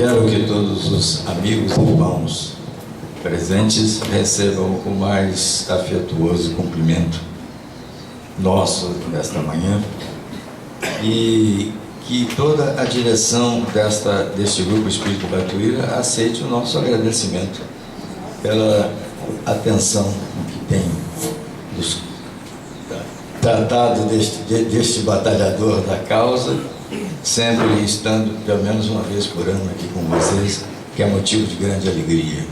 Quero que todos os amigos e irmãos presentes recebam o mais afetuoso cumprimento nosso nesta manhã e que toda a direção deste Grupo Espírito Batuíra aceite o nosso agradecimento pela atenção que tem nos tratado deste batalhador da causa, sempre estando pelo menos uma vez por ano aqui com vocês, que é motivo de grande alegria.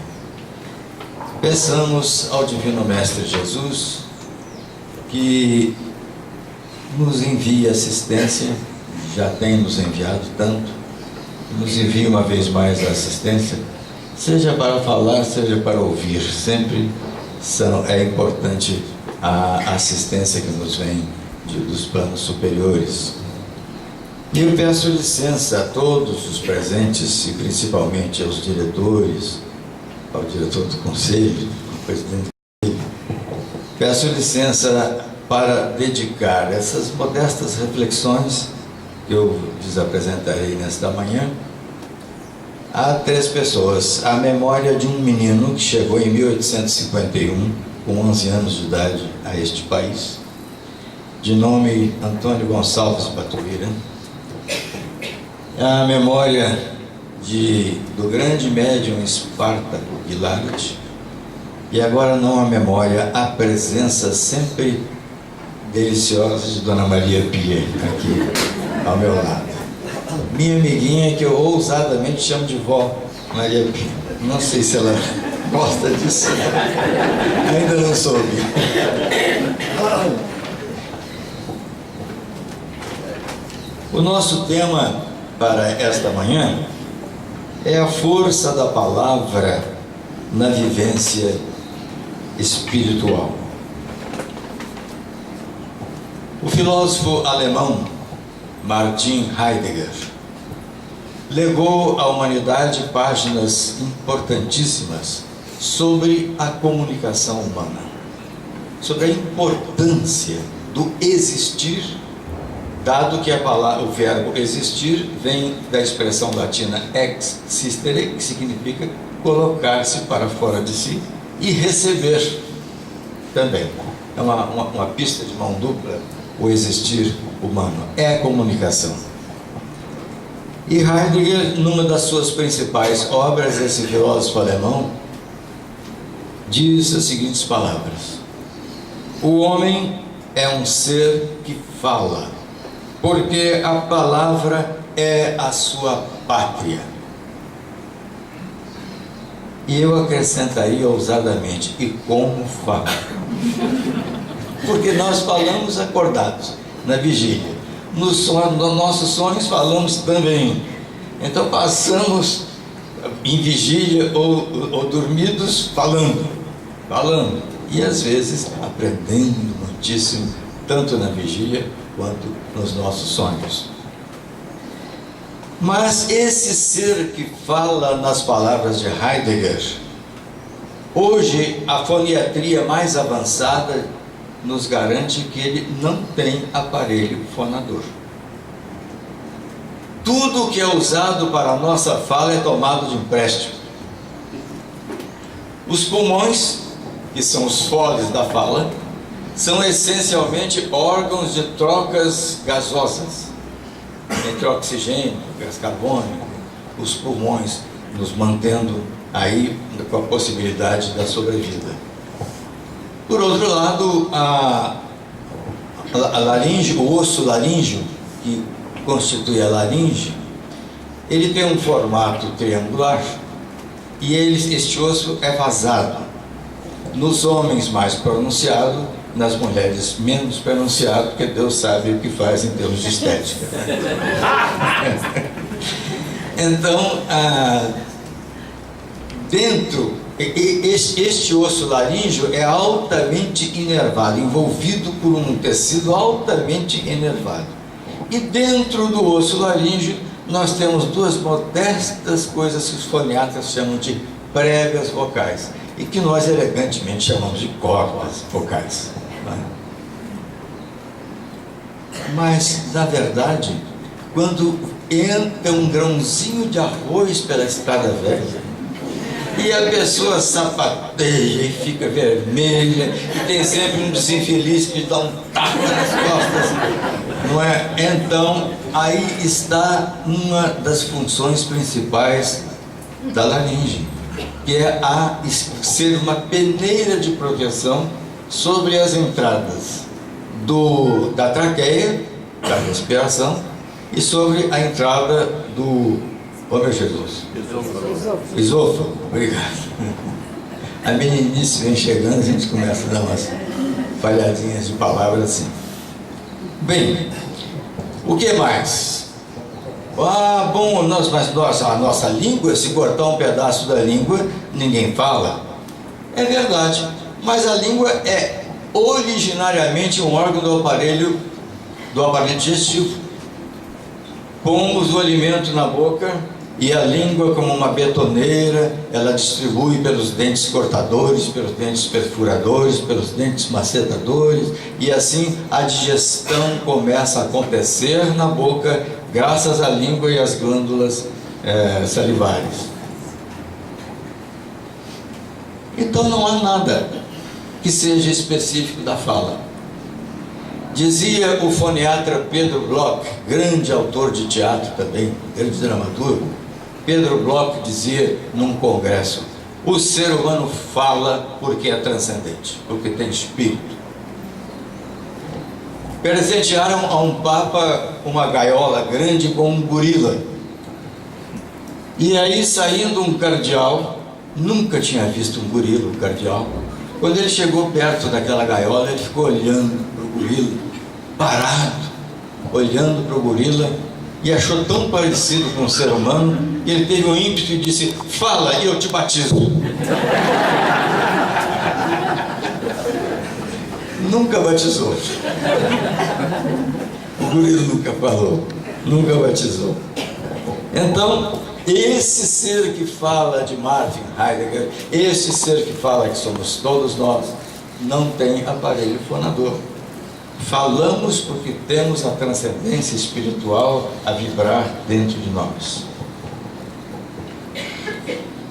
Peçamos ao Divino Mestre Jesus que nos envie assistência, já tem nos enviado tanto, nos envie uma vez mais a assistência, seja para falar, seja para ouvir, sempre é importante a assistência que nos vem dos planos superiores. E eu peço licença a todos os presentes e principalmente aos diretores, ao diretor do conselho, ao presidente do conselho. Peço licença para dedicar essas modestas reflexões que eu lhes apresentarei nesta manhã a 3 pessoas. A memória de um menino que chegou em 1851, com 11 anos de idade, a este país, de nome Antônio Gonçalves Batuíra. A memória do grande médium Espartaco Guilarte, e agora não a memória, a presença sempre deliciosa de Dona Maria Pia, aqui ao meu lado. Minha amiguinha, que eu ousadamente chamo de vó Maria Pia. Não sei se ela gosta disso, ainda não soube. O nosso tema para esta manhã é a força da palavra na vivência espiritual. O filósofo alemão Martin Heidegger legou à humanidade páginas importantíssimas sobre a comunicação humana, sobre a importância do existir, dado que o verbo existir vem da expressão latina ex sistere, que significa colocar-se para fora de si, e receber também. É uma pista de mão dupla, o existir humano, é a comunicação. E Heidegger, numa das suas principais obras, esse filósofo alemão, diz as seguintes palavras: o homem é um ser que fala, porque a palavra é a sua pátria. E eu acrescentaria ousadamente: e como fala? Porque nós falamos acordados, na vigília. Nos nossos sonhos falamos também. Então passamos em vigília ou dormidos falando. E às vezes aprendendo muitíssimo, tanto na vigília quanto nos nossos sonhos. Mas esse ser que fala, nas palavras de Heidegger, hoje a foniatria mais avançada nos garante que ele não tem aparelho fonador. Tudo que é usado para a nossa fala é tomado de empréstimo. Os pulmões, que são os foles da fala, são essencialmente órgãos de trocas gasosas entre oxigênio, gás carbônico, os pulmões nos mantendo aí com a possibilidade da sobrevida. Por outro lado, a laringe, o osso laríngeo, que constitui a laringe, ele tem um formato triangular e este osso é vazado. Nos homens mais pronunciado, nas mulheres menos pronunciado, porque Deus sabe o que faz em termos de estética. Então, este osso laríngeo é altamente inervado, envolvido por um tecido altamente inervado. E dentro do osso laríngeo nós temos 2 modestas coisas que os foniatras chamam de pregas vocais e que nós elegantemente chamamos de cordas vocais. Mas, na verdade, quando entra um grãozinho de arroz pela estrada velha, e a pessoa sapateia e fica vermelha, e tem sempre um desinfeliz que dá um tapa nas costas, não é? Então, aí está uma das funções principais da laringe, que é ser uma peneira de proteção sobre as entradas da traqueia, da respiração, e sobre a entrada do... Oh, meu Jesus. Esôfago. Obrigado. A meninice vem chegando, a gente começa a dar umas falhadinhas de palavras assim. Bem, o que mais? Bom, a nossa língua, se cortar um pedaço da língua, ninguém fala. É verdade, mas a língua é originariamente um órgão do aparelho digestivo. Pomos o alimento na boca e a língua, como uma betoneira, ela distribui pelos dentes cortadores, pelos dentes perfuradores, pelos dentes macetadores, e assim a digestão começa a acontecer na boca, graças à língua e às glândulas salivares. Então não há nada que seja específico da fala. Dizia o foniatra Pedro Bloch, grande autor de teatro também, grande dramaturgo. Pedro Bloch dizia num congresso: o ser humano fala porque é transcendente, porque tem espírito. Presentearam a um papa uma gaiola grande com um gorila. E aí, saindo um cardeal, nunca tinha visto um gorila, um cardeal. Quando ele chegou perto daquela gaiola, ele ficou olhando para o gorila, parado, olhando para o gorila, e achou tão parecido com um ser humano, que ele teve um ímpeto e disse: fala e eu te batizo. Nunca batizou. O gorila nunca falou, nunca batizou. Então, esse ser que fala de Martin Heidegger, esse ser que fala que somos todos nós, não tem aparelho fonador. Falamos porque temos a transcendência espiritual a vibrar dentro de nós.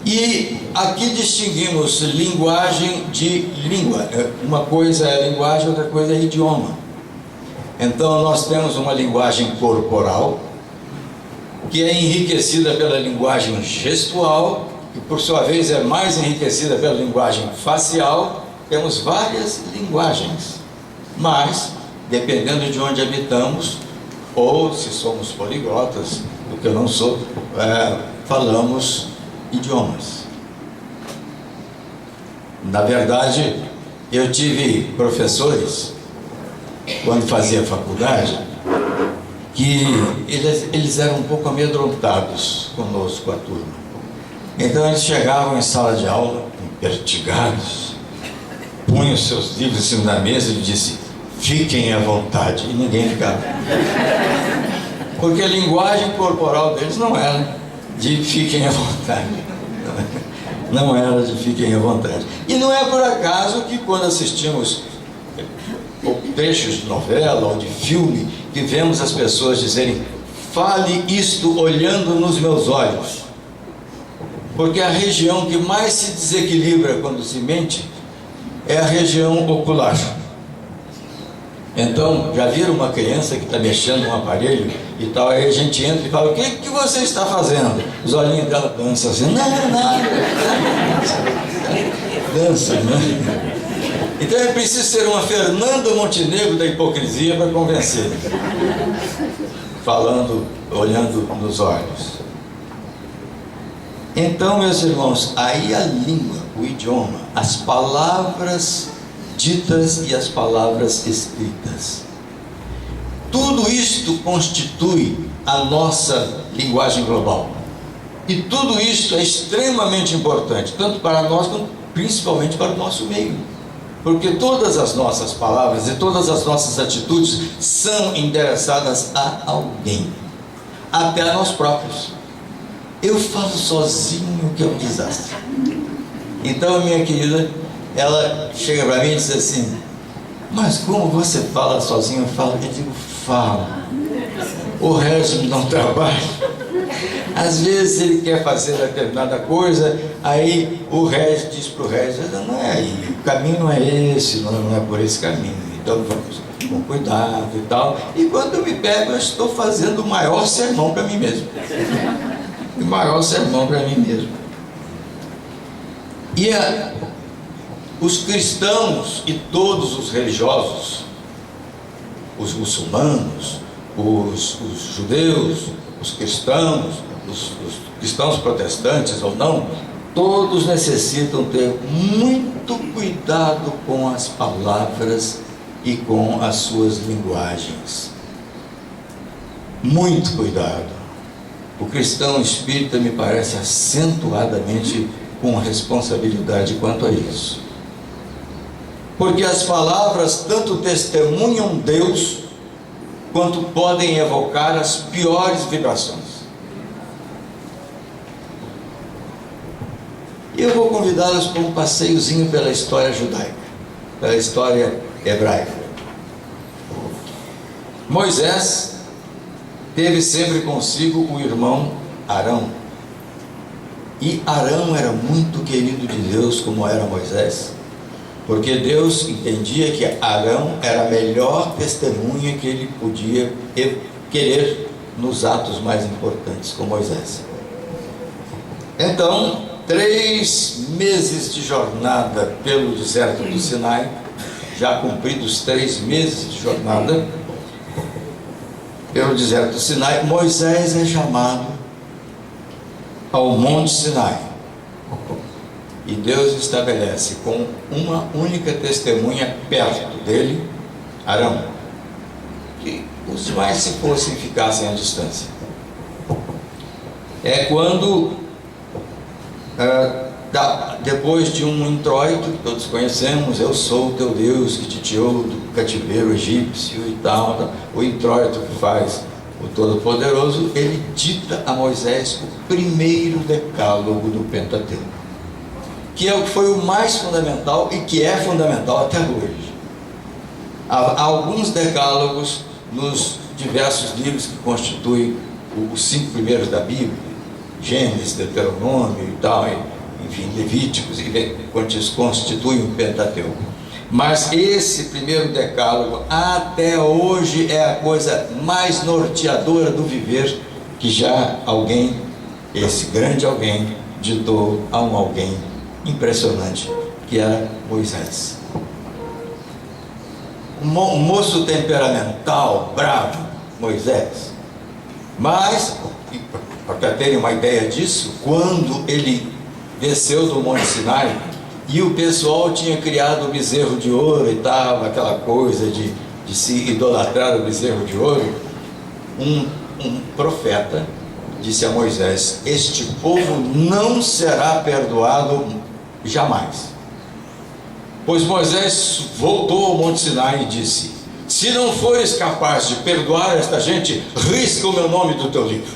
E aqui distinguimos linguagem de língua. Uma coisa é linguagem, outra coisa é idioma. Então nós temos uma linguagem corporal, que é enriquecida pela linguagem gestual, que por sua vez é mais enriquecida pela linguagem facial. Temos várias linguagens, mas dependendo de onde habitamos, ou se somos poliglotas, o que eu não sou, falamos idiomas. Na verdade, eu tive professores, quando fazia faculdade, que eles eram um pouco amedrontados conosco, a turma. Então eles chegavam em sala de aula, empertigados, punham os seus livros em cima da mesa e disse: fiquem à vontade, e ninguém ficava. Porque a linguagem corporal deles não era de fiquem à vontade. Não era de fiquem à vontade. E não é por acaso que quando assistimos trechos de novela ou de filme, que vemos as pessoas dizerem: fale isto olhando nos meus olhos. Porque a região que mais se desequilibra quando se mente é a região ocular. Então, já viram uma criança que está mexendo um aparelho e tal, aí a gente entra e fala: o que você está fazendo? Os olhinhos dela dançam assim: nada, dança, né? Então é preciso ser uma Fernanda Montenegro da hipocrisia para convencer, falando, olhando nos olhos. Então, meus irmãos, aí a língua, o idioma, as palavras ditas e as palavras escritas, tudo isto constitui a nossa linguagem global. E tudo isto é extremamente importante, tanto para nós, quanto principalmente para o nosso meio. Porque todas as nossas palavras e todas as nossas atitudes são endereçadas a alguém, até a nós próprios. Eu falo sozinho, que é um desastre. Então a minha querida, ela chega para mim e diz assim: mas como você fala sozinho? Eu digo: fala. o Regis não trabalha. Às vezes ele quer fazer determinada coisa, aí o Regis diz para o Regis: não é aí, o caminho não é esse, não é por esse caminho, então vamos com cuidado e tal. E quando eu me pego, eu estou fazendo o maior sermão para mim mesmo. O maior sermão para mim mesmo. E os cristãos e todos os religiosos, os muçulmanos, os judeus, os cristãos, os cristãos protestantes ou não, todos necessitam ter muito cuidado com as palavras e com as suas linguagens. Muito cuidado. O cristão espírita me parece acentuadamente com responsabilidade quanto a isso. Porque as palavras tanto testemunham Deus, quanto podem evocar as piores vibrações. Eu vou convidá-los para um passeiozinho pela história judaica, pela história hebraica. Moisés teve sempre consigo o irmão Arão. E Arão era muito querido de Deus, como era Moisés, porque Deus entendia que Arão era a melhor testemunha que ele podia querer nos atos mais importantes com Moisés. Então, 3 meses de jornada pelo deserto do Sinai, já cumpridos 3 meses de jornada pelo deserto do Sinai, Moisés é chamado ao Monte Sinai. E Deus estabelece com uma única testemunha perto dele, Arão, que os demais, se fossem, ficassem à distância. É quando, depois de um introito que todos conhecemos: eu sou o teu Deus que te tirou do cativeiro egípcio e tal, o introito que faz o Todo-Poderoso, ele dita a Moisés o primeiro decálogo do Pentateuco, que é o que foi o mais fundamental e que é fundamental até hoje. Há alguns decálogos nos diversos livros que constituem os 5 primeiros da Bíblia, Gênesis, Deuteronômio e tal, enfim, Levíticos, que constituem o Pentateuco. Mas esse primeiro decálogo até hoje é a coisa mais norteadora do viver que já alguém, esse grande alguém, ditou a um alguém impressionante, que era Moisés. Um moço temperamental, bravo, Moisés. Mas, para terem uma ideia disso, quando ele desceu do Monte Sinai e o pessoal tinha criado o bezerro de ouro e tal, aquela coisa de se idolatrar o bezerro de ouro, um profeta disse a Moisés: este povo não será perdoado jamais. Pois Moisés voltou ao Monte Sinai e disse: se não fores capaz de perdoar esta gente, risca o meu nome do teu livro.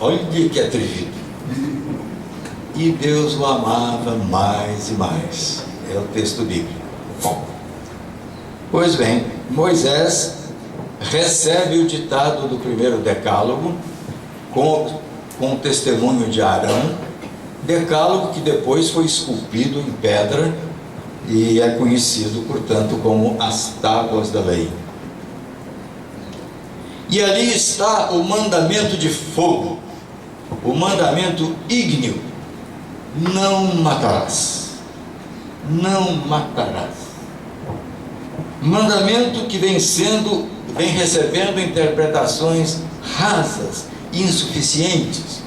Olha que atrevido. E Deus o amava mais e mais. É o texto bíblico. Bom, pois bem, Moisés recebe o ditado do primeiro decálogo com o testemunho de Arão, decálogo que depois foi esculpido em pedra e é conhecido, portanto, como as tábuas da lei. E ali está o mandamento de fogo, o mandamento ígneo: não matarás. Não matarás. Mandamento que vem recebendo interpretações rasas, insuficientes.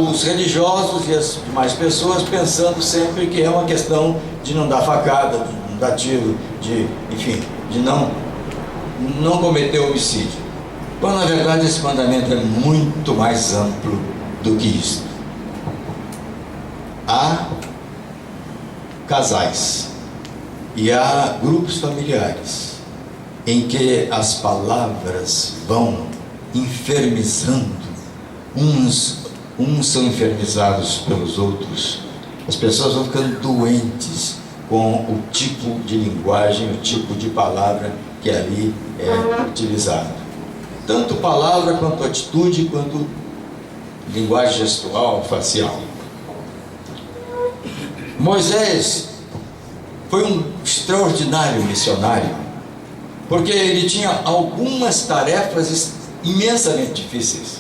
Os religiosos e as demais pessoas pensando sempre que é uma questão de não dar facada, de não dar tiro, enfim, de não cometer homicídio. Quando na verdade esse mandamento é muito mais amplo do que isso. Há casais e há grupos familiares em que as palavras vão enfermizando, uns são enfermizados pelos outros, as pessoas vão ficando doentes com o tipo de linguagem, o tipo de palavra que ali é utilizado. tanto palavra quanto atitude, quanto linguagem gestual, facial. Moisés foi um extraordinário missionário, porque ele tinha algumas tarefas imensamente difíceis.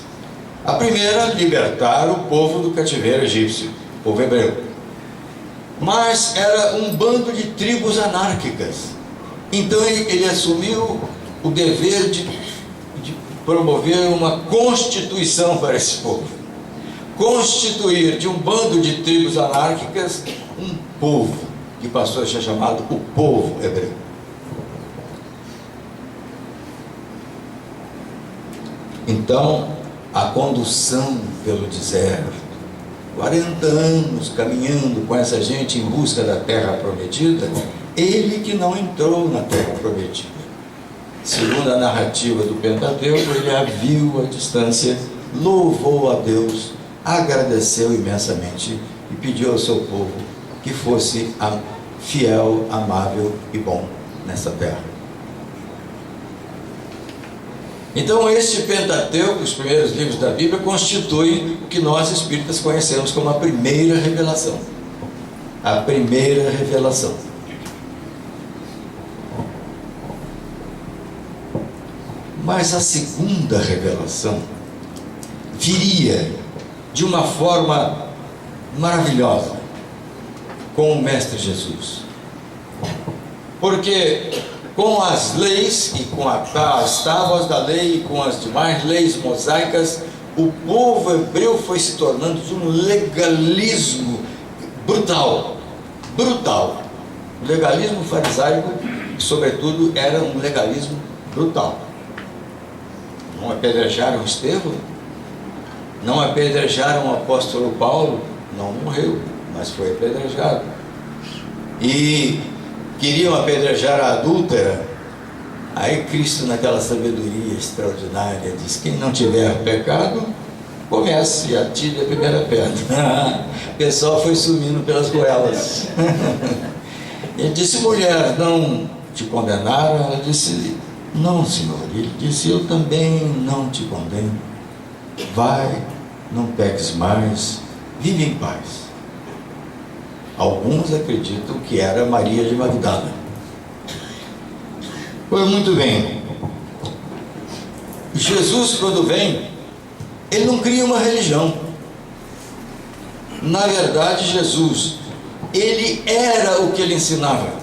A primeira, libertar o povo do cativeiro egípcio, o povo hebreu. Mas era um bando de tribos anárquicas. Então ele assumiu o dever de promover uma constituição para esse povo. Constituir de um bando de tribos anárquicas um povo, que passou a ser chamado o povo hebreu. Então, a condução pelo deserto, 40 anos caminhando com essa gente em busca da terra prometida, ele que não entrou na terra prometida. Segundo a narrativa do Pentateuco, ele a viu à distância, louvou a Deus, agradeceu imensamente e pediu ao seu povo que fosse fiel, amável e bom nessa terra. Então, este Pentateuco, os primeiros livros da Bíblia, constituem o que nós espíritas conhecemos como a primeira revelação. A primeira revelação. Mas a segunda revelação viria de uma forma maravilhosa com o Mestre Jesus. Porque com as leis e com as tábuas da lei e com as demais leis mosaicas, o povo hebreu foi se tornando de um legalismo brutal. O legalismo farisaico, sobretudo, era um legalismo brutal. Não apedrejaram Estevão, não apedrejaram o apóstolo Paulo, não morreu, mas foi apedrejado. E queriam apedrejar a adúltera. Aí Cristo, naquela sabedoria extraordinária, diz: quem não tiver pecado, comece e atire a primeira pedra. O pessoal foi sumindo pelas goelas. Ele disse: mulher, não te condenaram? Ela disse: não, Senhor. Ele disse: eu também não te condeno. Vai, não peques mais, vive em paz. Alguns acreditam que era Maria de Magdala. Pois muito bem, Jesus, quando vem, ele não cria uma religião. Na verdade, Jesus, ele era o que ele ensinava.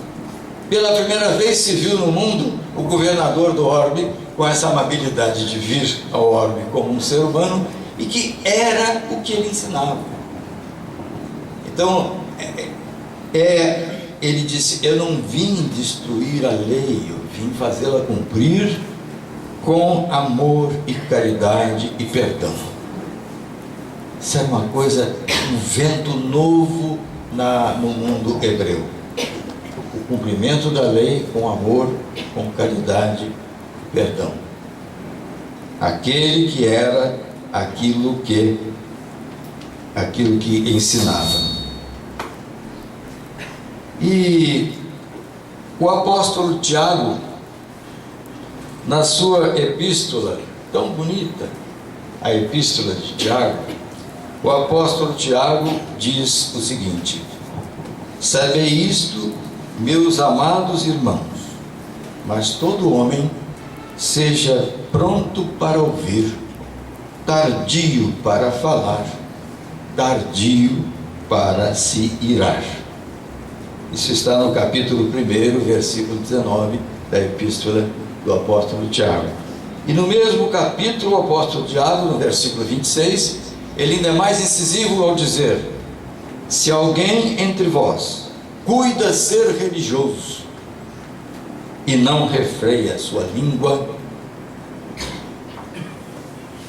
Pela primeira vez se viu no mundo o governador do orbe com essa amabilidade de vir ao orbe como um ser humano, e que era o que ele ensinava. Então, ele disse: eu não vim destruir a lei, eu vim fazê-la cumprir com amor e caridade e perdão. Isso era uma coisa, um vento novo no mundo hebreu. O cumprimento da lei com amor, com caridade e perdão. Aquele que era aquilo que ensinava. E o apóstolo Tiago, na sua epístola, tão bonita, a epístola de Tiago, o apóstolo Tiago diz o seguinte: sabei isto, meus amados irmãos, mas todo homem seja pronto para ouvir, tardio para falar, tardio para se irar. Isso está no capítulo 1, versículo 19 da epístola do apóstolo Tiago. E no mesmo capítulo, o apóstolo Tiago, no versículo 26, ele ainda é mais incisivo ao dizer: se alguém entre vós cuida ser religioso e não refreia a sua língua,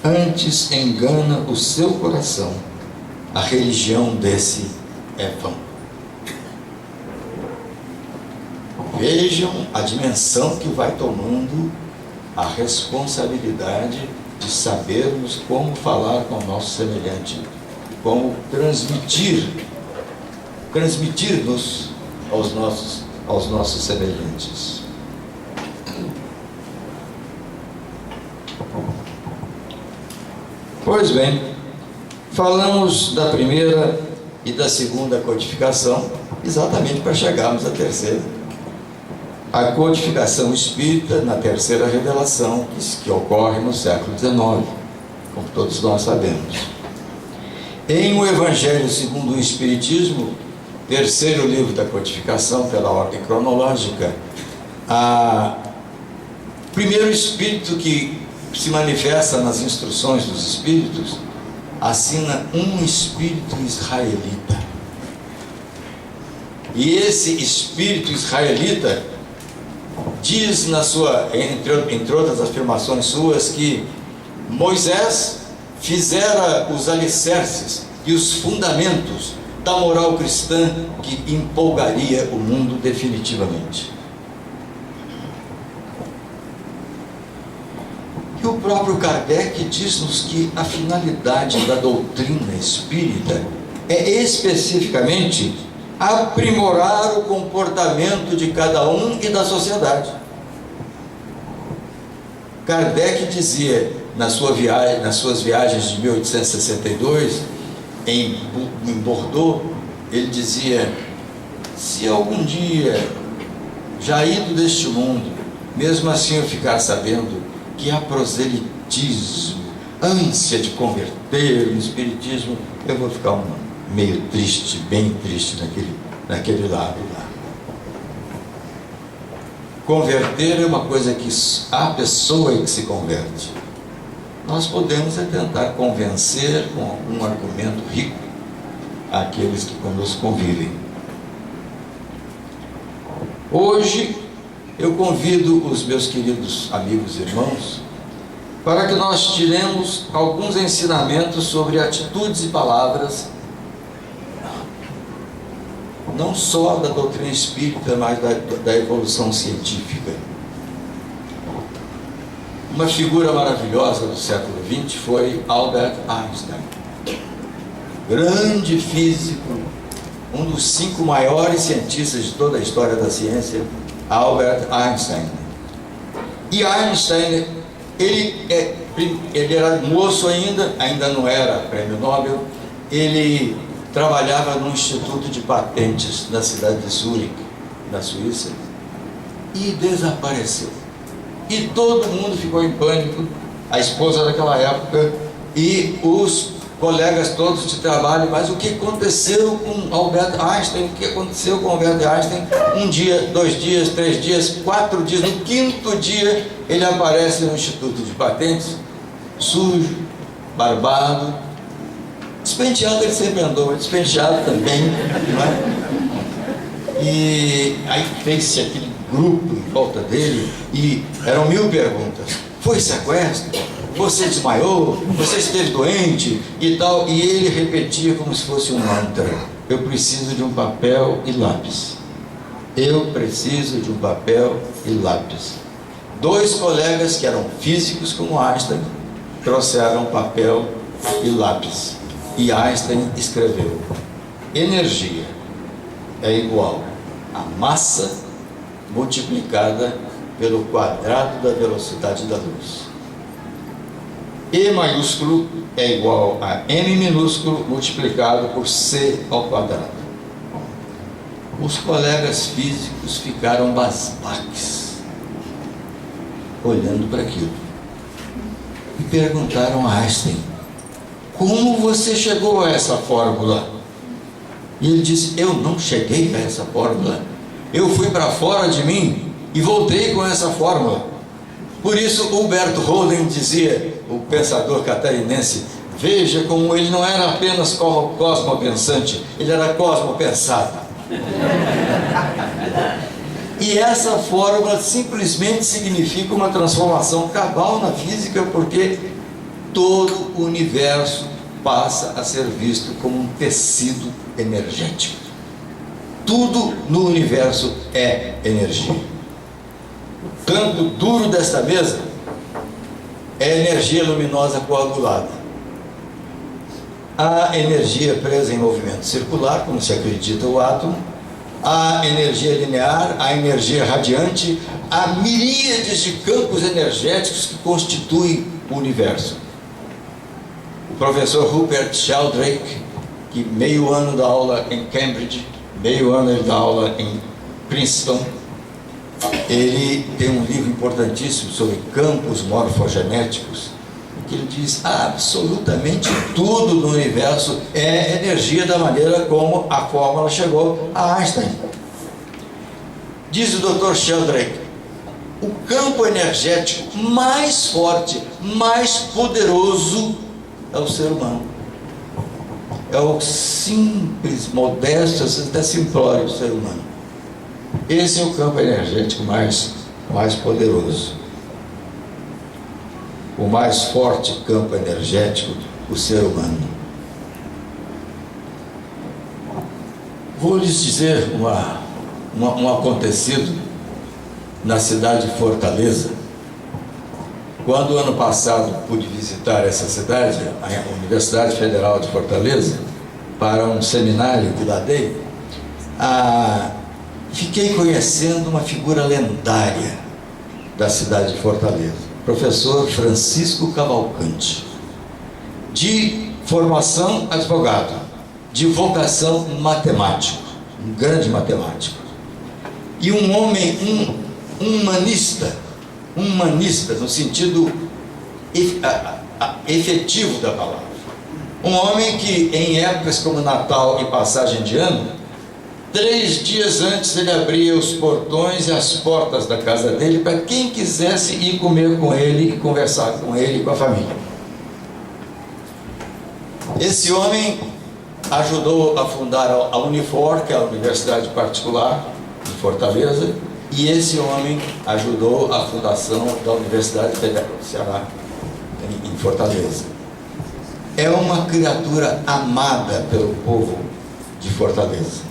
antes engana o seu coração, a religião desse é vã. Vejam a dimensão que vai tomando a responsabilidade de sabermos como falar com o nosso semelhante, como transmitir-nos aos nossos semelhantes. Pois bem, falamos da primeira e da segunda codificação, exatamente para chegarmos à terceira. A codificação espírita na terceira revelação, que ocorre no século XIX, como todos nós sabemos. Em O Evangelho segundo o Espiritismo, terceiro livro da codificação pela ordem cronológica, o primeiro espírito que se manifesta nas instruções dos espíritos assina um espírito israelita. E esse espírito israelita diz entre outras afirmações suas, que Moisés fizera os alicerces e os fundamentos da moral cristã que empolgaria o mundo definitivamente. E o próprio Kardec diz-nos que a finalidade da doutrina espírita é especificamente aprimorar o comportamento de cada um e da sociedade. Kardec dizia nas suas viagens de 1862 em Bordeaux, ele dizia: se algum dia, já ido deste mundo, mesmo assim eu ficar sabendo que há proselitismo, ânsia de converter no espiritismo, eu vou ficar meio triste, bem triste naquele lado lá. Converter é uma coisa que a pessoa é que se converte. Nós podemos tentar convencer com algum argumento rico aqueles que conosco convivem. Hoje eu convido os meus queridos amigos e irmãos para que nós tiremos alguns ensinamentos sobre atitudes e palavras, não só da doutrina espírita, mas da evolução científica. Uma figura maravilhosa do século XX foi Albert Einstein, grande físico, um dos 5 maiores cientistas de toda a história da ciência, Albert Einstein. E Einstein, ele era moço ainda não era prêmio Nobel, ele trabalhava no Instituto de Patentes na cidade de Zurique, na Suíça, e desapareceu. E todo mundo ficou em pânico, a esposa daquela época e os colegas todos de trabalho. Mas o que aconteceu com Albert Einstein? O que aconteceu com Albert Einstein? 1 dia, 2 dias, 3 dias, 4 dias, no 5º dia ele aparece no Instituto de Patentes, sujo, barbado, despenteado. Ele sempre andou despenteado também, não é? E aí fez-se aquele grupo em volta dele e eram 1000 perguntas. Foi sequestro? Você desmaiou? Você esteve doente? E tal. E ele repetia como se fosse um mantra: eu preciso de um papel e lápis. Eu preciso de um papel e lápis. 2 colegas que eram físicos como Einstein trouxeram papel e lápis. E Einstein escreveu: energia é igual a massa multiplicada pelo quadrado da velocidade da luz. E maiúsculo é igual a M minúsculo multiplicado por C ao quadrado. Os colegas físicos ficaram basbaques, olhando para aquilo, e perguntaram a Einstein: como você chegou a essa fórmula? E ele disse: eu não cheguei a essa fórmula, eu fui para fora de mim e voltei com essa fórmula. Por isso Huberto Holden dizia, o pensador catarinense: veja como ele não era apenas cosmopensante, ele era cosmopensado. E essa fórmula simplesmente significa uma transformação cabal na física, porque todo o universo passa a ser visto como um tecido energético. Tudo no universo é energia. O canto duro desta mesa é energia luminosa coagulada. Há energia presa em movimento circular, como se acredita o átomo. Há energia linear, há energia radiante, há miríades de campos energéticos que constituem o universo. O professor Rupert Sheldrake, que meio ano dá aula em Cambridge, meio ano ele dá aula em Princeton, ele tem um livro importantíssimo sobre campos morfogenéticos, que ele diz absolutamente tudo no universo é energia, da maneira como a fórmula chegou a Einstein. Diz o Dr. Sheldrake: o campo energético mais forte, mais poderoso é o ser humano. É o simples, modesto, até simplório ser humano. Esse é o campo energético mais poderoso. O mais forte campo energético, o ser humano. Vou lhes dizer um acontecido na cidade de Fortaleza. Quando ano passado pude visitar essa cidade, a Universidade Federal de Fortaleza, para um seminário que lá dei, fiquei conhecendo uma figura lendária da cidade de Fortaleza, professor Francisco Cavalcante, de formação advogado, de vocação matemático, um grande matemático, e um homem, humanista no sentido efetivo da palavra. Um homem que, em épocas como Natal e passagem de ano, 3 dias antes ele abria os portões e as portas da casa dele para quem quisesse ir comer com ele e conversar com ele e com a família. Esse homem ajudou a fundar a Unifor, que é a universidade particular de Fortaleza, e esse homem ajudou a fundação da Universidade Federal do Ceará, em Fortaleza. É uma criatura amada pelo povo de Fortaleza.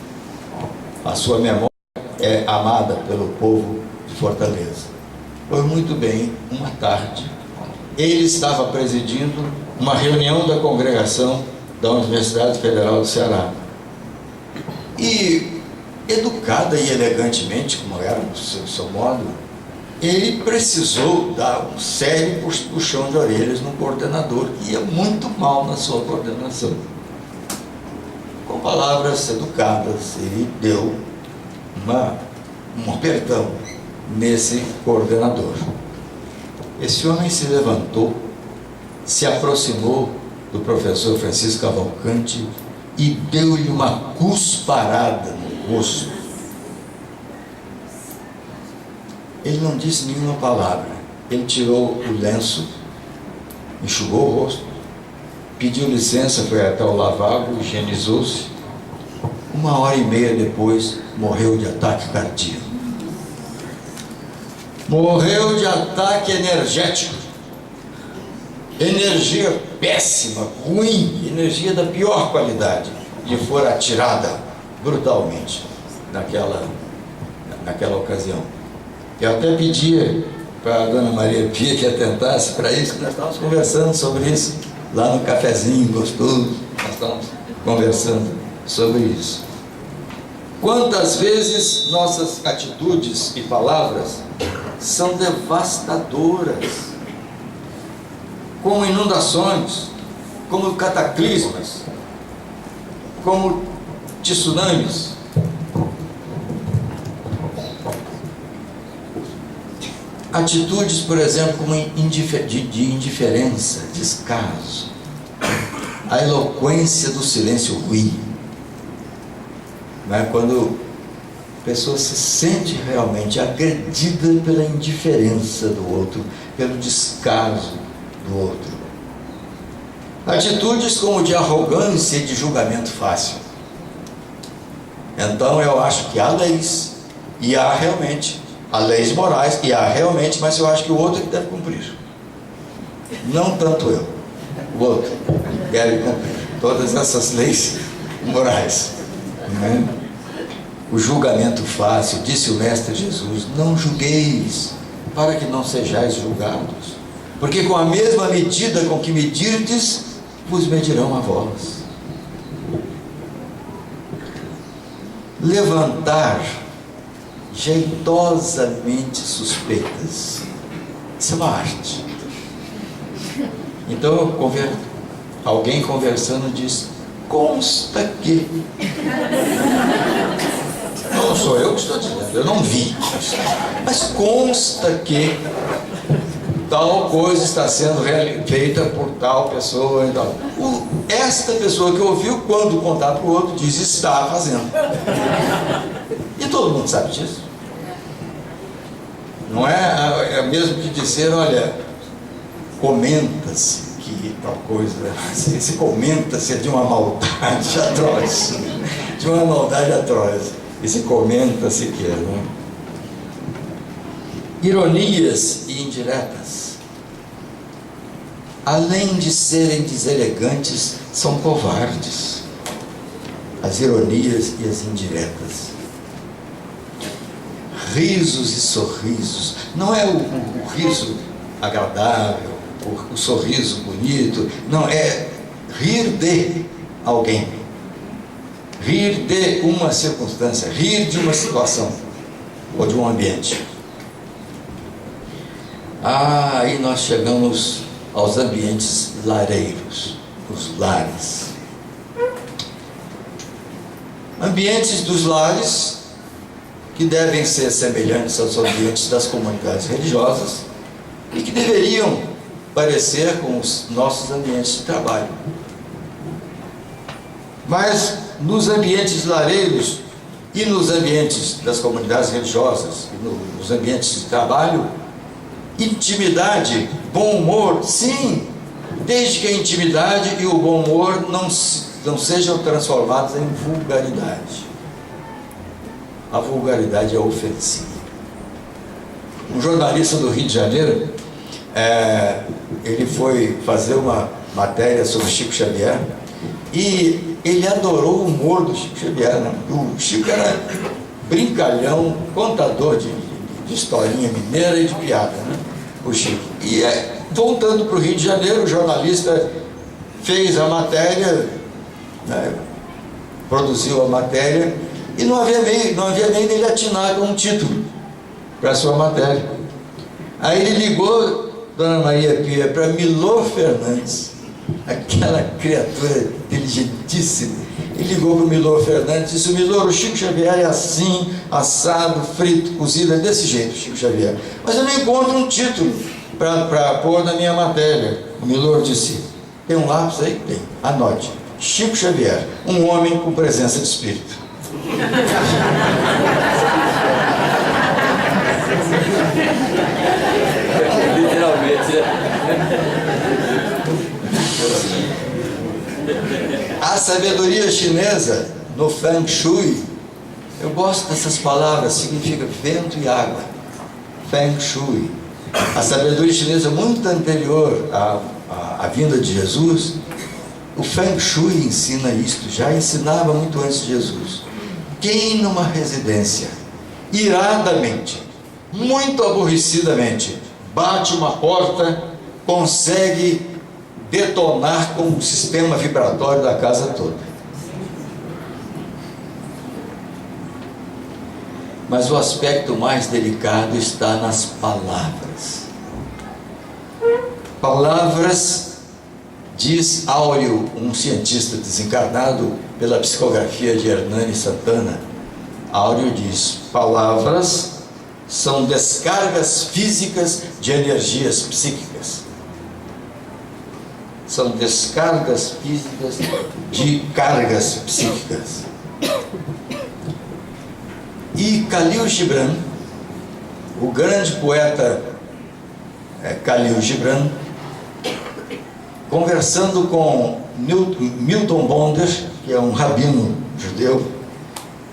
A sua memória é amada pelo povo de Fortaleza. Foi muito bem, uma tarde, ele estava presidindo uma reunião da congregação da Universidade Federal do Ceará. E, educada e elegantemente, como era o seu modo, ele precisou dar um sério puxão de orelhas no coordenador, que ia muito mal na sua coordenação. Com palavras educadas, ele deu um apertão nesse coordenador. Esse homem se levantou, se aproximou do professor Francisco Cavalcante e deu-lhe uma cusparada no rosto. Ele não disse nenhuma palavra. Ele tirou o lenço, enxugou o rosto, pediu licença, foi até o lavabo, higienizou-se. 1h30 depois, morreu de ataque cardíaco. Morreu de ataque energético. Energia péssima, ruim, energia da pior qualidade, lhe for atirada brutalmente naquela ocasião. Eu até pedia para a dona Maria Pia que atentasse para isso, que nós estávamos conversando sobre isso lá no cafezinho gostoso, nós estávamos conversando sobre isso. Quantas vezes nossas atitudes e palavras são devastadoras, como inundações, como cataclismas, como tsunamis. Atitudes, por exemplo, como de indiferença, descaso, a eloquência do silêncio ruim. Mas quando a pessoa se sente realmente agredida pela indiferença do outro, pelo descaso do outro. Atitudes como de arrogância e de julgamento fácil. Então eu acho que há leis, e há realmente, há leis morais, e há realmente, mas eu acho que o outro é que deve cumprir. Não tanto eu, o outro deve cumprir todas essas leis morais. O julgamento fácil, disse o Mestre Jesus: não julgueis, para que não sejais julgados, porque com a mesma medida com que medirdes, vos medirão a vós. Levantar jeitosamente suspeitas, isso é uma arte. Então eu alguém conversando diz: consta que... Não sou eu que estou dizendo, eu não vi, mas consta que tal coisa está sendo feita por tal pessoa e tal. Esta pessoa que ouviu, quando contar para o outro, diz: está fazendo. E todo mundo sabe disso. Não é mesmo que dizer: olha, comenta-se que tal coisa, se comenta-se de uma maldade atroz, de uma maldade atroz, e se comenta-se que é, não é? Ironias e indiretas, além de serem deselegantes, são covardes. As ironias e as indiretas, risos e sorrisos, não é o riso agradável, o sorriso bonito, não, é rir de alguém, rir de uma circunstância, rir de uma situação ou de um ambiente. Aí nós chegamos aos ambientes lareiros, os lares. Ambientes dos lares que devem ser semelhantes aos ambientes das comunidades religiosas e que deveriam parecer com os nossos ambientes de trabalho. Mas nos ambientes lareiros e nos ambientes das comunidades religiosas e nos ambientes de trabalho, intimidade, bom humor, sim, desde que a intimidade e o bom humor não sejam transformados em vulgaridade. A vulgaridade é ofensiva. Um jornalista do Rio de Janeiro, ele foi fazer uma matéria sobre Chico Xavier e ele adorou o humor do Chico Xavier, né? O Chico era brincalhão, contador de historinha mineira e de piada, né? O Chico. E voltando para o Rio de Janeiro, o jornalista fez a matéria, né? Produziu a matéria, e não havia meio dele atinar com um título para a sua matéria. Aí ele ligou, Dona Maria Pia, para Milor Fernandes, aquela criatura inteligentíssima. Ele ligou para o Milor Fernandes e disse: Milor, o Chico Xavier é assim, assado, frito, cozido, é desse jeito, Chico Xavier. Mas eu não encontro um título para pôr na minha matéria. O Milor disse: tem um lápis aí? Tem. Anote: Chico Xavier, um homem com presença de espírito. Literalmente, A sabedoria chinesa, no Feng Shui, eu gosto dessas palavras, significa vento e água. Feng Shui. A sabedoria chinesa, muito anterior à vinda de Jesus, o Feng Shui ensina isto, já ensinava muito antes de Jesus. Quem numa residência, iradamente, muito aborrecidamente, bate uma porta, consegue detonar com o sistema vibratório da casa toda. Mas o aspecto mais delicado está nas palavras. Palavras, diz Áureo, um cientista desencarnado pela psicografia de Hernani Santana. Áureo diz: palavras são descargas físicas de energias psíquicas. São descargas físicas de cargas psíquicas. E Khalil Gibran, o grande poeta Khalil Gibran, conversando com Milton Bonder, que é um rabino judeu,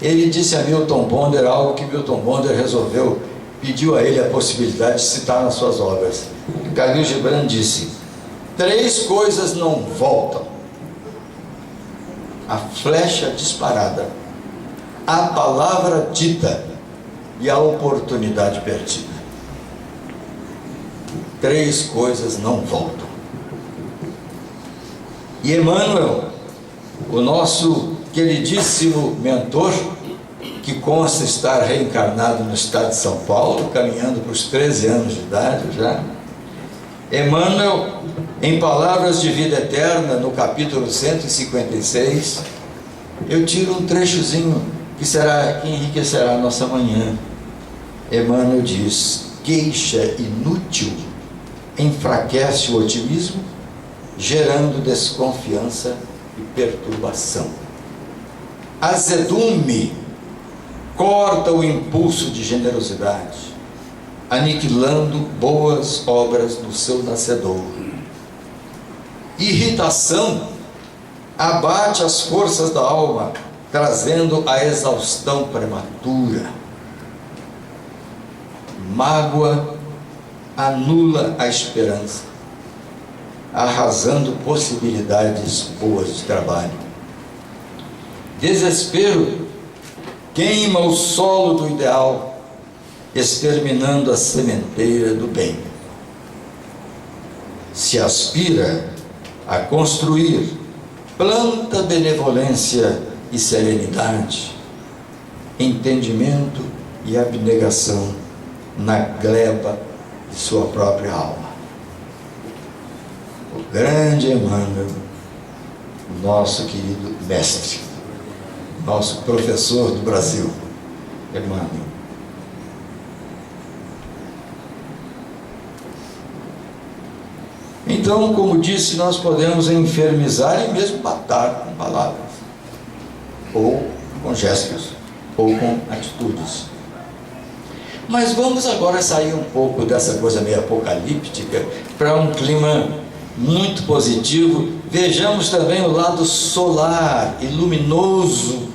ele disse a Milton Bonder algo que Milton Bonder pediu a ele a possibilidade de citar nas suas obras. Khalil Gibran disse: 3 coisas não voltam: a flecha disparada, a palavra dita e a oportunidade perdida. 3 coisas não voltam. E Emmanuel, o nosso queridíssimo mentor, que consta estar reencarnado no estado de São Paulo, caminhando para os 13 anos de idade já, Emmanuel, em Palavras de Vida Eterna, no capítulo 156, eu tiro um trechozinho que enriquecerá a nossa manhã. Emmanuel diz: queixa inútil enfraquece o otimismo, gerando desconfiança e perturbação. Azedume corta o impulso de generosidade, aniquilando boas obras do seu nascedor. Irritação abate as forças da alma, trazendo a exaustão prematura. Mágoa anula a esperança, arrasando possibilidades boas de trabalho. Desespero queima o solo do ideal, exterminando a sementeira do bem. Se aspira a construir, planta benevolência e serenidade, entendimento e abnegação na gleba de sua própria alma. O grande Emmanuel, nosso querido mestre, nosso professor do Brasil, Emmanuel. Então, como disse, nós podemos enfermizar e mesmo matar com palavras, ou com gestos, ou com atitudes. Mas vamos agora sair um pouco dessa coisa meio apocalíptica para um clima muito positivo. Vejamos também o lado solar e luminoso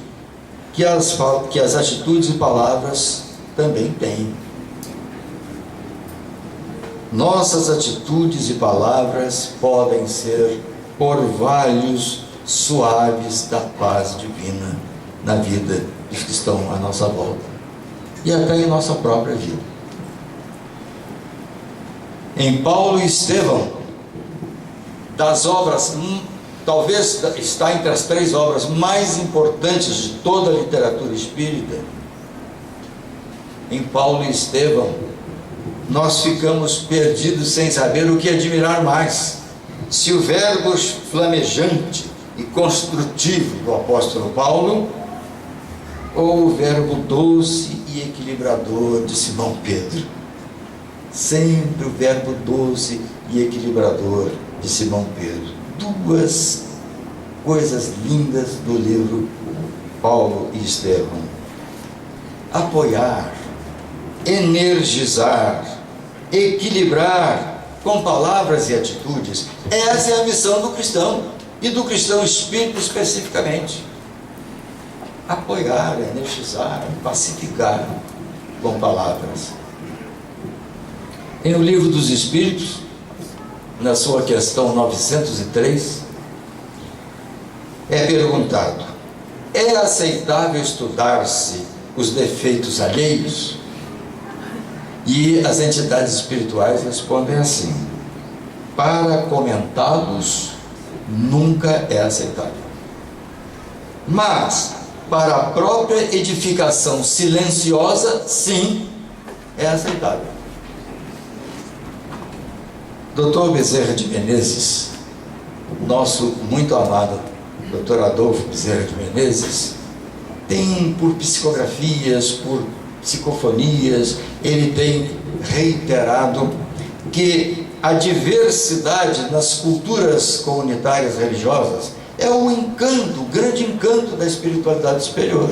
que as atitudes e palavras também têm. Nossas atitudes e palavras podem ser orvalhos suaves da paz divina na vida dos que estão à nossa volta e até em nossa própria vida. Em Paulo e Estevão, das obras, talvez está entre as 3 obras mais importantes de toda a literatura espírita, em Paulo e Estevão, nós ficamos perdidos sem saber o que admirar mais: se o verbo flamejante e construtivo do apóstolo Paulo, ou o verbo doce e equilibrador de Simão Pedro. Sempre o verbo doce e equilibrador de Simão Pedro. 2 coisas lindas do livro Paulo e Estevão. Apoiar, energizar, equilibrar com palavras e atitudes. Essa é a missão do cristão, e do cristão espírita especificamente. Apoiar, energizar, pacificar com palavras. Em O Livro dos Espíritos, na sua questão 903, é perguntado: é aceitável estudar-se os defeitos alheios? E as entidades espirituais respondem assim: para comentá-los nunca é aceitável, mas para a própria edificação silenciosa, sim, é aceitável. Dr. Bezerra de Menezes, nosso muito amado Dr. Adolfo Bezerra de Menezes, tem, por psicografias, por psicofonias, ele tem reiterado que a diversidade nas culturas comunitárias religiosas é o encanto, o grande encanto da espiritualidade superior.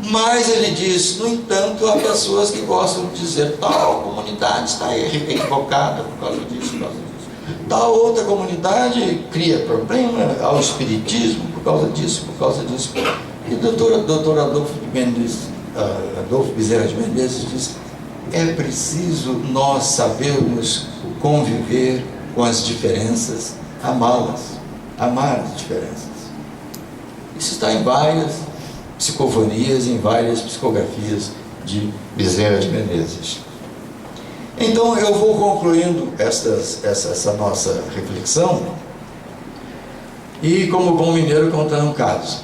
Mas ele diz, no entanto, há pessoas que gostam de dizer: tal comunidade está equivocada por causa disso, por causa disso. Tal outra comunidade cria problema ao espiritismo por causa disso, por causa disso. E o doutor Adolfo Bezerra de Menezes diz: é preciso nós sabermos conviver com as diferenças, amá-las, amar as diferenças. Isso está em várias psicofonias, em várias psicografias de Bezerra de Menezes. Então eu vou concluindo essa nossa reflexão, e como bom mineiro, contando um caso.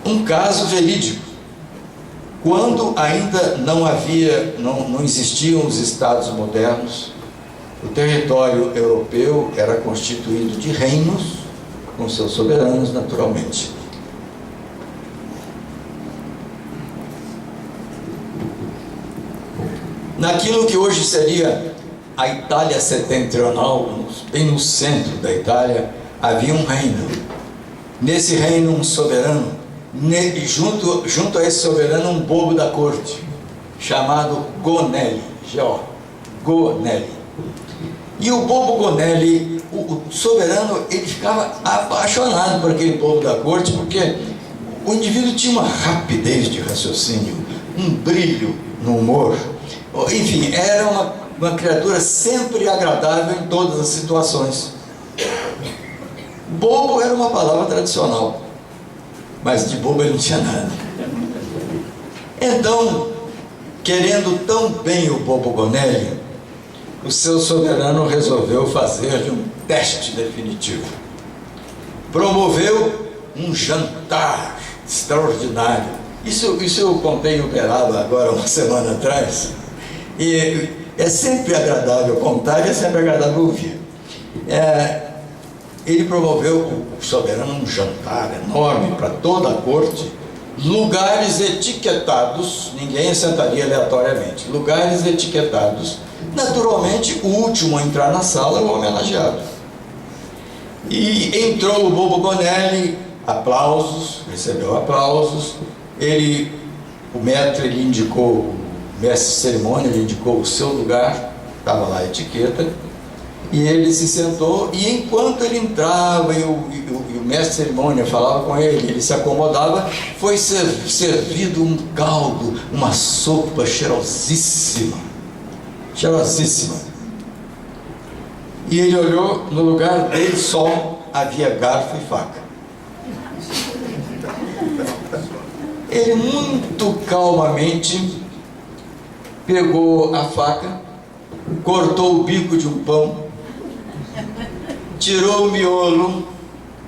Um caso verídico. Quando ainda não existiam os estados modernos, o território europeu era constituído de reinos, com seus soberanos, naturalmente. Naquilo que hoje seria a Itália setentrional, bem no centro da Itália, havia um reino. Nesse reino, um soberano, junto a esse soberano, um bobo da corte, chamado Gonelli. Gonelli. E o bobo Gonelli, o soberano, ele ficava apaixonado por aquele bobo da corte, porque o indivíduo tinha uma rapidez de raciocínio, um brilho no humor. Enfim, era uma criatura sempre agradável em todas as situações. Bobo era uma palavra tradicional, mas de bobo ele não tinha nada. Então, querendo tão bem o bobo Gonelli, o seu soberano resolveu fazer-lhe um teste definitivo. Promoveu um jantar extraordinário. Isso eu contei em Uberaba agora, uma semana atrás. E é sempre agradável contar e é sempre agradável ouvir. Ele promoveu, o soberano, um jantar enorme para toda a corte, lugares etiquetados, ninguém sentaria aleatoriamente, lugares etiquetados. Naturalmente, o último a entrar na sala é o homenageado. E entrou o bobo Gonelli, aplausos, recebeu aplausos. O mestre indicou de cerimônia, ele indicou o seu lugar, estava lá a etiqueta, e ele se sentou, e enquanto ele entrava e o mestre de cerimônia falava com ele se acomodava, foi servido um caldo, uma sopa cheirosíssima, e ele olhou, no lugar dele só havia garfo e faca. Ele muito calmamente pegou a faca, cortou o bico de um pão, tirou o miolo,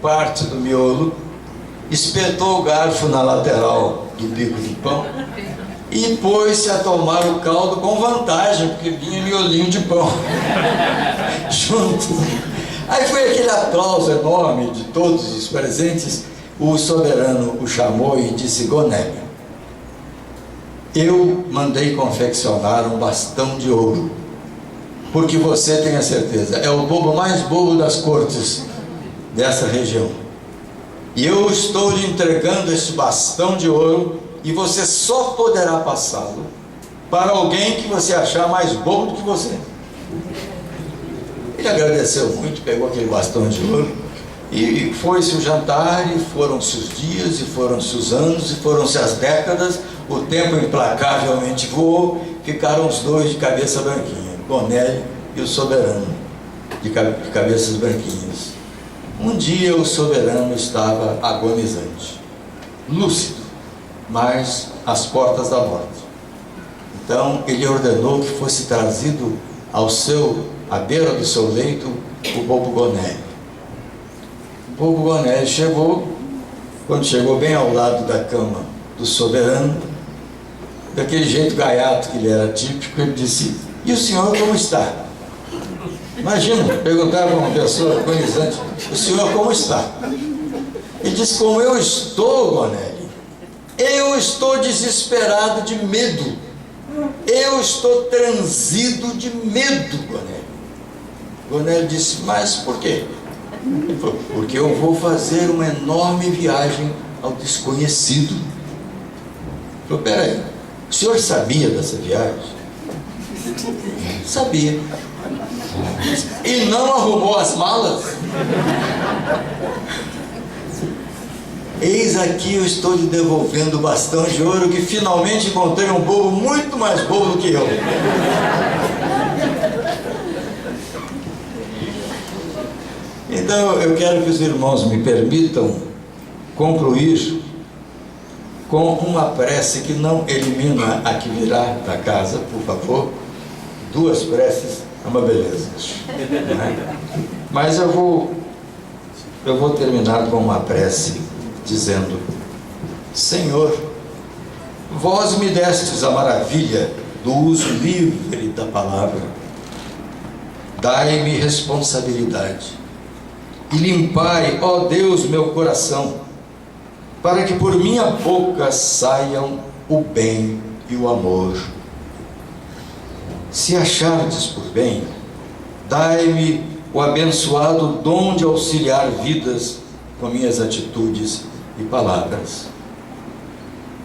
parte do miolo, espetou o garfo na lateral do bico do pão e pôs-se a tomar o caldo com vantagem, porque vinha miolinho de pão junto. Aí foi aquele aplauso enorme de todos os presentes. O soberano o chamou e disse: Gonelli, eu mandei confeccionar um bastão de ouro, porque você, tenha certeza, é o bobo mais bobo das cortes dessa região. E eu estou lhe entregando este bastão de ouro, e você só poderá passá-lo para alguém que você achar mais bobo do que você. Ele agradeceu muito, pegou aquele bastão de ouro, e foi-se o jantar, e foram-se os dias, e foram-se os anos, e foram-se as décadas. O tempo implacavelmente voou, ficaram os dois de cabeça branquinha, Gonelli e o soberano, de cabeças branquinhas. Um dia o soberano estava agonizante, lúcido, mas às portas da morte. Então ele ordenou que fosse trazido à beira do seu leito, o bobo Gonelli. O bobo Gonelli chegou. Quando chegou bem ao lado da cama do soberano, daquele jeito gaiato que ele era típico, ele disse: e o senhor como está? Imagina, perguntar para uma pessoa agonizante: o senhor como está? Ele disse: como eu estou, Gonelli? Eu estou desesperado de medo. Eu estou transido de medo, Gonelli. Gonelli disse: mas por quê? Ele falou: porque eu vou fazer uma enorme viagem ao desconhecido. Ele falou: peraí, o senhor sabia dessa viagem? Sabia. E não arrumou as malas? Eis aqui eu estou lhe devolvendo o bastão de ouro, que finalmente encontrei um bobo muito mais bobo do que eu. Então eu quero que os irmãos me permitam concluir com uma prece que não elimina a que virá da casa, por favor. 2 preces é uma beleza, né? Mas eu vou terminar com uma prece dizendo: Senhor, Vós me destes a maravilha do uso livre da palavra. Dai-me responsabilidade e limpai, ó Deus, meu coração, para que por minha boca saiam o bem e o amor. Se achardes por bem, dai-me o abençoado dom de auxiliar vidas com minhas atitudes e palavras.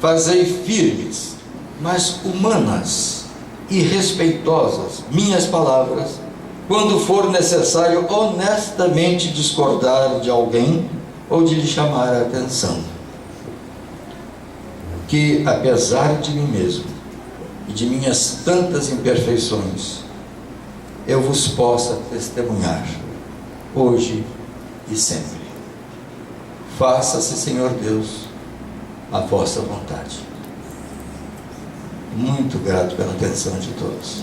Fazei firmes, mas humanas e respeitosas minhas palavras, quando for necessário honestamente discordar de alguém ou de lhe chamar a atenção. Que, apesar de mim mesmo e de minhas tantas imperfeições, eu vos possa testemunhar, hoje e sempre. Faça-se, Senhor Deus, a vossa vontade. Muito grato pela atenção de todos.